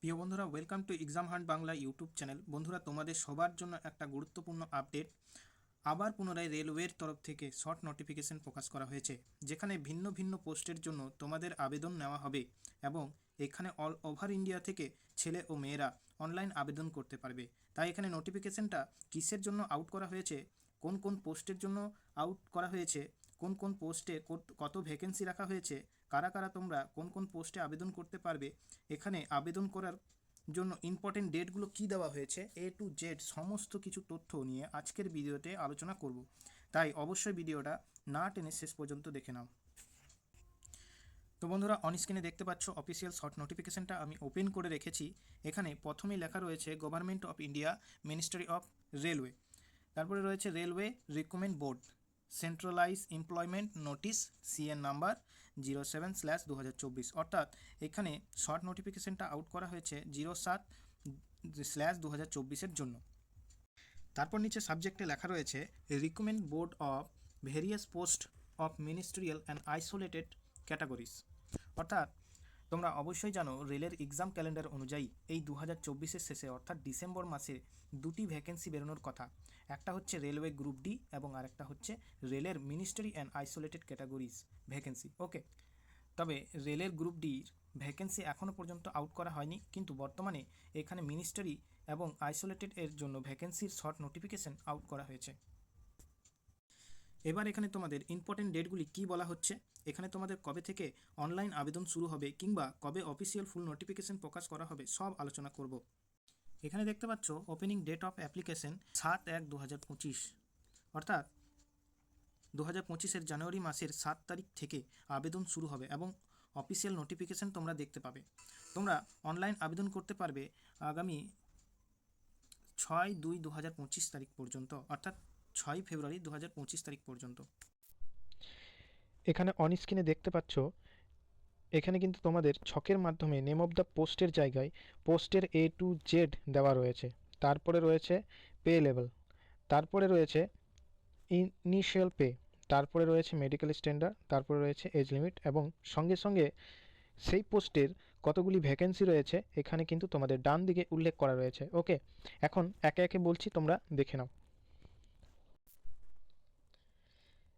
প্রিয় বন্ধুরা, welcome to exam hunt Bangla YouTube channel. বন্ধুরা, তোমাদের সবার জন্য একটা গুরুত্বপূর্ণ আপডেট। আবার পুনরায় রেলওয়ের তরফ থেকে শর্ট নোটিফিকেশন প্রকাশ করা হয়েছে, যেখানে ভিন্ন ভিন্ন পোস্টের জন্য তোমাদের আবেদন নেওয়া হবে এবং এখানে অল ওভার ইন্ডিয়া থেকে ছেলে ও মেয়েরা অনলাইন আবেদন করতে পারবে। তাই এখানে নোটিফিকেশনটা কিসের জন্য আউট করা হয়েছে, কোন কোন পোস্টের জন্য আউট করা হয়েছে, কোন কোন পোস্টে কত ভ্যাকেন্সি রাখা হয়েছে, কারা কারা তোমরা কোন কোন পোস্টে আবেদন করতে পারবে, এখানে আবেদন করার জন্য ইম্পর্টেন্ট ডেটগুলো কী দেওয়া হয়েছে, এ টু জেড সমস্ত কিছু তথ্য নিয়ে আজকের ভিডিওতে আলোচনা করব। তাই অবশ্যই ভিডিওটা না টেনে শেষ পর্যন্ত দেখে নাও। তো বন্ধুরা, অন স্ক্রিনে দেখতে পাচ্ছ অফিসিয়াল শর্ট নোটিফিকেশনটা আমি ওপেন করে রেখেছি। এখানে প্রথমেই লেখা রয়েছে government of India, ministry of railway. তারপরে রয়েছে railway recruitment board, centralise employment notice, CN number 07/2024। অর্থাৎ এখানে শর্ট নোটিফিকেশনটা আউট করা হয়েছে 07/2024 জন্য। তারপর নিচে সাবজেক্টে লেখা রয়েছে recruitment board of various post of ministerial and isolated categories. অর্থাৎ তোমরা অবশ্যই জানো, রেলের এক্সাম ক্যালেন্ডার অনুযায়ী এই 2024-এর শেষে অর্থাৎ ডিসেম্বর মাসে দুটি ভ্যাকেন্সি বেরোনোর কথা। একটা হচ্ছে রেলওয়ে গ্রুপ ডি এবং আরেকটা হচ্ছে রেলের ministry and isolated categories vacancy. Okay, তবে রেলের গ্রুপ ডির ভ্যাকেন্সি এখনও পর্যন্ত আউট করা হয়নি, কিন্তু বর্তমানে এখানে মিনিস্ট্রি এবং আইসোলেটেড এর জন্য ভ্যাকেন্সির শর্ট নোটিফিকেশন আউট করা হয়েছে। এবার এখানে তোমাদের ইম্পর্টেন্ট ডেটগুলি কী বলা হচ্ছে, এখানে তোমাদের কবে থেকে অনলাইন আবেদন শুরু হবে কিংবা কবে অফিসিয়াল ফুল নোটিফিকেশন প্রকাশ করা হবে সব আলোচনা করব। এখানে দেখতে পাচ্ছ ওপেনিং ডেট অফ অ্যাপ্লিকেশন 7/1/2025, অর্থাৎ 2025-এর জানুয়ারি মাসের 7 তারিখ থেকে আবেদন শুরু হবে এবং অফিসিয়াল নোটিফিকেশন তোমরা দেখতে পাবে। তোমরা অনলাইন আবেদন করতে পারবে আগামী 6/2/2025 তারিখ পর্যন্ত, অর্থাৎ 6 ফেব্রুয়ারি 2025 তারিখ পর্যন্ত। এখানে অন স্ক্রিনে দেখতে পাচ্ছ, এখানে কিন্তু তোমাদের ছকের মাধ্যমে নেম অফ দ্য পোস্টের জায়গায় পোস্টের এ টু জেড দেওয়া রয়েছে। তারপরে রয়েছে পে লেভেল, তারপরে রয়েছে ইনিশিয়াল পে, তারপরে রয়েছে মেডিকেল স্ট্যান্ডার্ড, তারপরে রয়েছে এজ লিমিট এবং সঙ্গে সঙ্গে সেই পোস্টের কতগুলি ভ্যাকেন্সি রয়েছে এখানে কিন্তু তোমাদের ডান দিকে উল্লেখ করা রয়েছে। ওকে, এখন একে একে বলছি, তোমরা দেখে নাও।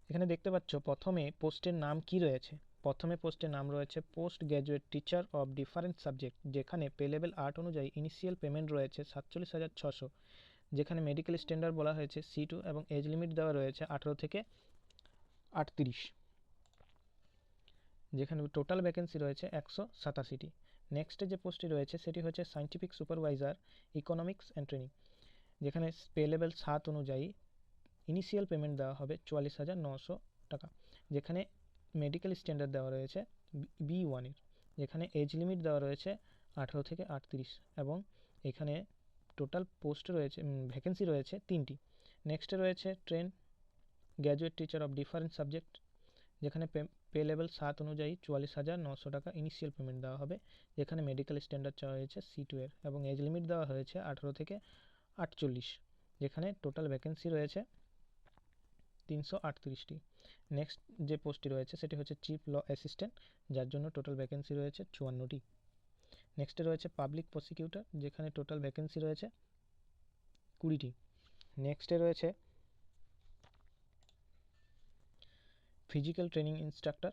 এখানে দেখতে পাচ্ছ প্রথমে পোস্টের নাম কি রয়েছে। প্রথমে পোস্টের নাম রয়েছে post graduate teacher of different subject, যেখানে পে লেভেল 8 অনুযায়ী ইনিশিয়াল পেমেন্ট রয়েছে 47,600, যেখানে মেডিকেল স্ট্যান্ডার্ড বলা হয়েছে C2 এবং এজ লিমিট দেওয়া রয়েছে 18 থেকে 38, যেখানে টোটাল ভ্যাকেন্সি রয়েছে 187টি। নেক্সটে যে পোস্টটি রয়েছে সেটি হচ্ছে scientific supervisor economics and training, যেখানে পে লেভেল 7 অনুযায়ী ইনিশিয়াল পেমেন্ট দেওয়া হবে 44,900 টাকা, যেখানে মেডিকেল স্ট্যান্ডার্ড দেওয়া রয়েছে B1-এর, যেখানে এজ লিমিট দেওয়া রয়েছে 18 থেকে 38 এবং এখানে টোটাল পোস্ট রয়েছে, ভ্যাকেন্সি রয়েছে 3টি। নেক্সটে রয়েছে train graduate teacher of different subject, যেখানে পে লেভেল 7 অনুযায়ী 44,900 টাকা ইনিশিয়াল পেমেন্ট দেওয়া হবে, যেখানে মেডিকেল স্ট্যান্ডার্ড চাওয়া হয়েছে C2-এর এবং এজ লিমিট দেওয়া হয়েছে 18 থেকে 48, যেখানে টোটাল ভ্যাকেন্সি রয়েছে 338টি। নেক্সট যে পোস্টটি রয়েছে সেটি হচ্ছে চিফ ল অ্যাসিস্ট্যান্ট, যার জন্য টোটাল ভ্যাকেন্সি রয়েছে 54টি। নেক্সটে রয়েছে পাবলিক প্রসিকিউটর, যেখানে টোটাল ভ্যাকেন্সি রয়েছে 20টি। নেক্সটে রয়েছে ফিজিক্যাল ট্রেনিং ইনস্ট্রাক্টর,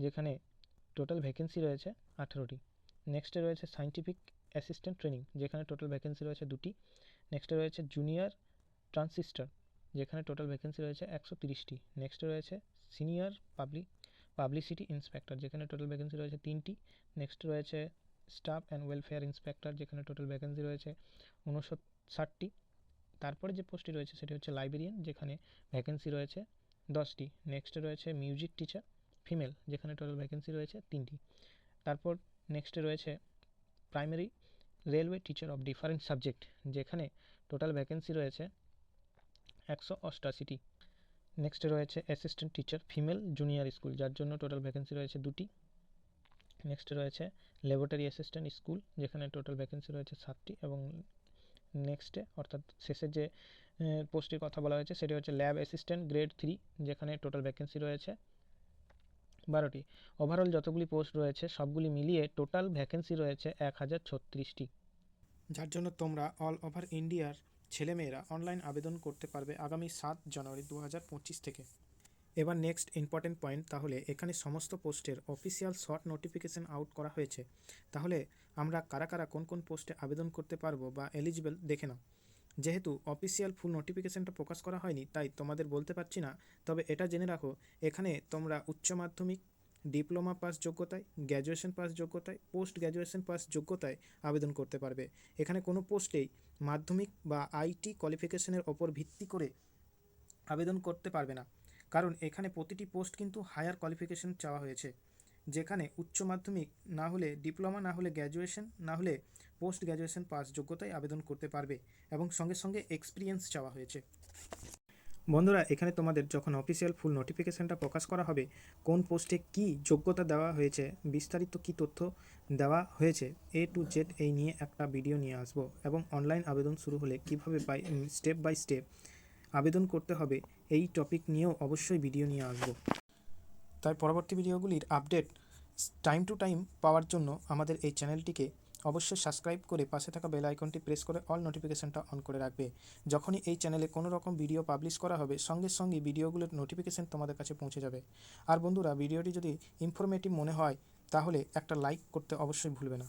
যেখানে টোটাল ভ্যাকেন্সি রয়েছে 18টি। নেক্সটে রয়েছে সায়েন্টিফিক অ্যাসিস্ট্যান্ট ট্রেনিং, যেখানে টোটাল ভ্যাকেন্সি রয়েছে 2টি। নেক্সটে রয়েছে জুনিয়র ট্রান্সিস্টর, যেখানে টোটাল ভ্যাকেন্সি রয়েছে 130টি। নেক্সটে রয়েছে সিনিয়র পাবলিসিটি ইন্সপেক্টর, যেখানে টোটাল ভ্যাকেন্সি রয়েছে 3টি। নেক্সট রয়েছে স্টাফ অ্যান্ড ওয়েলফেয়ার ইন্সপেক্টর, যেখানে টোটাল ভ্যাকেন্সি রয়েছে 59টি। তারপরে যে পোস্টটি রয়েছে সেটি হচ্ছে লাইব্রেরিয়ান, যেখানে ভ্যাকেন্সি রয়েছে 10টি। নেক্সটে রয়েছে মিউজিক টিচার ফিমেল, যেখানে টোটাল ভ্যাকেন্সি রয়েছে 3টি। তারপর নেক্সটে রয়েছে primary railway teacher of different subject, যেখানে টোটাল ভ্যাকেন্সি রয়েছে 188টি। নেক্সটে রয়েছে assistant teacher female junior school, যার জন্য টোটাল ভ্যাকেন্সি রয়েছে 2টি। নেক্সটে রয়েছে ল্যাবরেটরি অ্যাসিস্ট্যান্ট স্কুল, যেখানে টোটাল ভ্যাকেন্সি রয়েছে 7টি। এবং নেক্সটে অর্থাৎ শেষের যে পোস্টের কথা বলা হয়েছে সেটি হচ্ছে ল্যাব অ্যাসিস্ট্যান্ট গ্রেড 3, যেখানে টোটাল ভ্যাকেন্সি রয়েছে 12টি। ওভারঅল যতগুলি পোস্ট রয়েছে সবগুলি মিলিয়ে টোটাল ভ্যাকেন্সি রয়েছে 1036টি। যার জন্য তোমরা অল ওভার ইন্ডিয়ার ছেলেমেয়েরা অনলাইন আবেদন করতে পারবে আগামী 7 জানুয়ারি 2025 থেকে। এবার নেক্সট ইম্পর্টেন্ট পয়েন্ট, তাহলে এখানে সমস্ত পোস্টের অফিসিয়াল শর্ট নোটিফিকেশন আউট করা হয়েছে। তাহলে আমরা কারা কারা কোন কোন পোস্টে আবেদন করতে পারবো বা এলিজিবল দেখে নাও। যেহেতু অফিসিয়াল ফুল নোটিফিকেশনটা প্রকাশ করা হয়নি তাই তোমাদের বলতে পারছি না, তবে এটা জেনে রাখো এখানে তোমরা উচ্চ মাধ্যমিক, ডিপ্লোমা পাস যোগ্যতায়, গ্র্যাজুয়েশন পাস যোগ্যতায়, পোস্ট গ্র্যাজুয়েশন পাস যোগ্যতায় আবেদন করতে পারবে। এখানে কোনো পোস্টেই মাধ্যমিক বা আইটি কোয়ালিফিকেশনের ওপর ভিত্তি করে আবেদন করতে পারবে না, কারণ এখানে প্রতিটি পোস্ট কিন্তু হায়ার কোয়ালিফিকেশন চাওয়া হয়েছে, যেখানে উচ্চ মাধ্যমিক না হলে ডিপ্লোমা, না হলে গ্র্যাজুয়েশন, না হলে পোস্ট গ্র্যাজুয়েশন পাস যোগ্যতায় আবেদন করতে পারবে এবং সঙ্গে সঙ্গে এক্সপিরিয়েন্স চাওয়া হয়েছে। বন্ধুরা, এখানে তোমাদের যখন অফিসিয়াল ফুল নোটিফিকেশনটা প্রকাশ করা হবে, কোন পোস্টে কি যোগ্যতা দেওয়া হয়েছে, বিস্তারিত কি তথ্য দেওয়া হয়েছে, A to Z এই নিয়ে একটা ভিডিও নিয়ে আসবো এবং অনলাইন আবেদন শুরু হলে কীভাবে স্টেপ বাই স্টেপ আবেদন করতে হবে এই টপিক নিয়েও অবশ্যই ভিডিও নিয়ে আসবো। তাই পরবর্তী ভিডিওগুলির আপডেট টাইম টু টাইম পাওয়ার জন্য আমাদের এই চ্যানেলটিকে অবশ্যই সাবস্ক্রাইব করে পাশে থাকা বেল আইকনটি প্রেস করে অল নোটিফিকেশনটা অন করে রাখবে। যখনই এই চ্যানেলে কোনো রকম ভিডিও পাবলিশ করা হবে সঙ্গে সঙ্গে ভিডিওগুলোর নোটিফিকেশন তোমাদের কাছে পৌঁছে যাবে। আর বন্ধুরা, ভিডিওটি যদি ইনফরমেটিভ মনে হয় তাহলে একটা লাইক করতে অবশ্যই ভুলবে না।